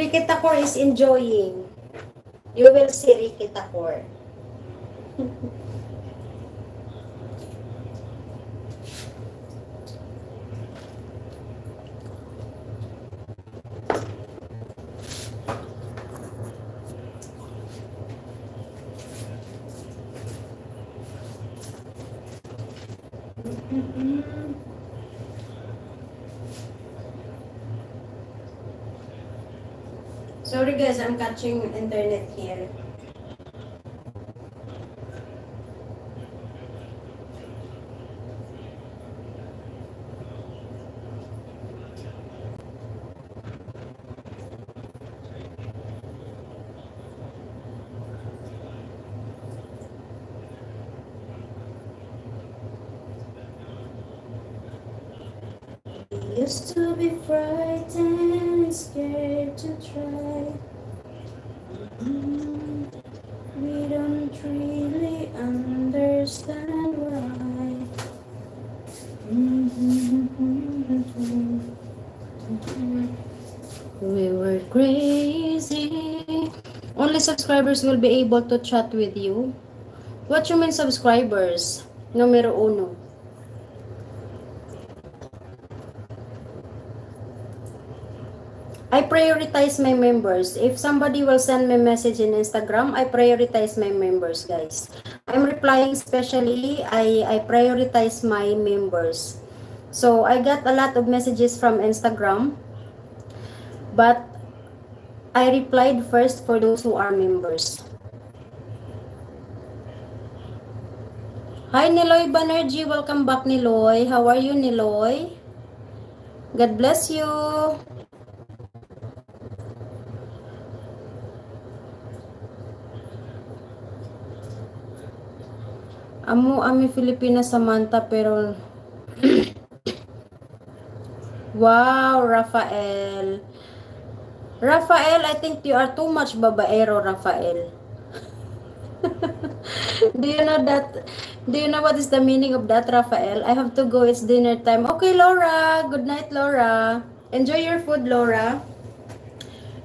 Ricky Takor is enjoying. You will see Ricky Takor. Sorry guys, I'm catching internet here. Used to be frightened, scared to try. We don't really understand why. We were crazy. Only subscribers will be able to chat with you. What you mean subscribers? Numero uno. I prioritize my members. If somebody will send me a message in Instagram, I prioritize my members, guys. I'm replying especially, I prioritize my members. So, I got a lot of messages from Instagram, but I replied first for those who are members. Hi, Niloy Banerjee. Welcome back, Niloy. How are you, Niloy? God bless you. Ami Filipina Samantha pero wow, Rafael. Rafael, I think you are too much babaero, Rafael. Do you know that? Do you know what is the meaning of that, Rafael? I have to go. It's dinner time. Okay, Laura. Good night, Laura. Enjoy your food, Laura.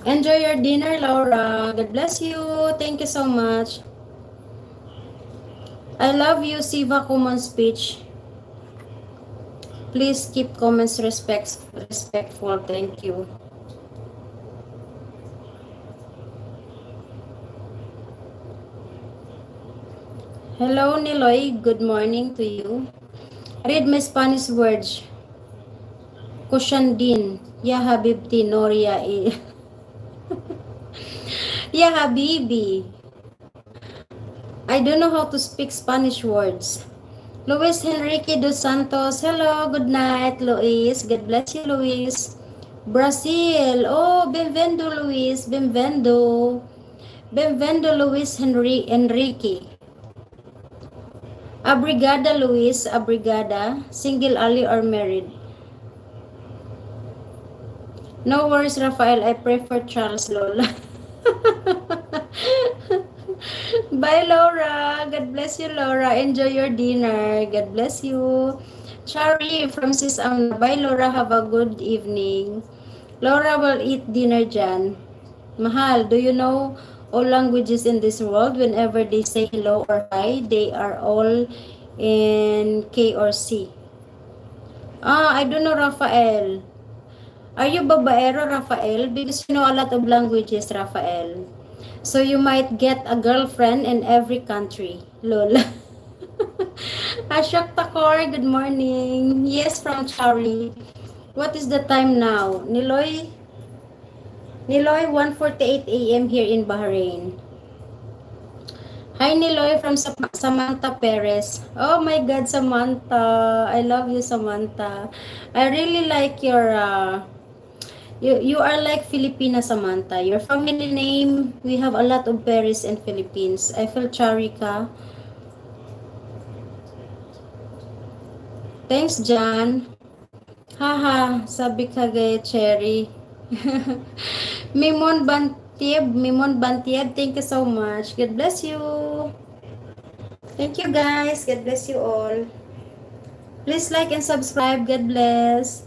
Enjoy your dinner, Laura. God bless you. Thank you so much. I love you, Siva Kuman speech. Please keep comments respectful. Thank you. Hello, Niloy. Good morning to you. Read my Spanish words. Kushandin. Ya Habibti Noria. Ya Habibi. I don't know how to speak Spanish words. Luis Henrique dos Santos. Hello, good night, Luis. God bless you, Luis. Brazil. Oh, bem-vindo, Luis. Bem-vindo. Bem-vindo, Luis Enrique. Abrigada, Luis. Abrigada. Single, ali, or married? No worries, Rafael. I prefer Charles Lola. Bye, Laura. God bless you, Laura. Enjoy your dinner. God bless you. Charlie from Sis Amna. Bye, Laura. Have a good evening. Laura will eat dinner dyan. Mahal, do you know all languages in this world? Whenever they say hello or hi, they are all in K or C. I don't know, Rafael. Are you babaero, Rafael? Because you know a lot of languages, Rafael. So you might get a girlfriend in every country. Lol. Ashok Takor, good morning. Yes, from Charlie. What is the time now? Niloy, 1:48 a.m. here in Bahrain. Hi, Niloy from Samantha Perez. Oh my God, Samantha. I love you, Samantha. I really like your... You are like Filipina, Samantha. Your family name, we have a lot of Paris and Philippines. I feel Charika. Thanks, John. Haha, sabi ka gay, Cherry. Mimon Bantieb, thank you so much. God bless you. Thank you, guys. God bless you all. Please like and subscribe. God bless.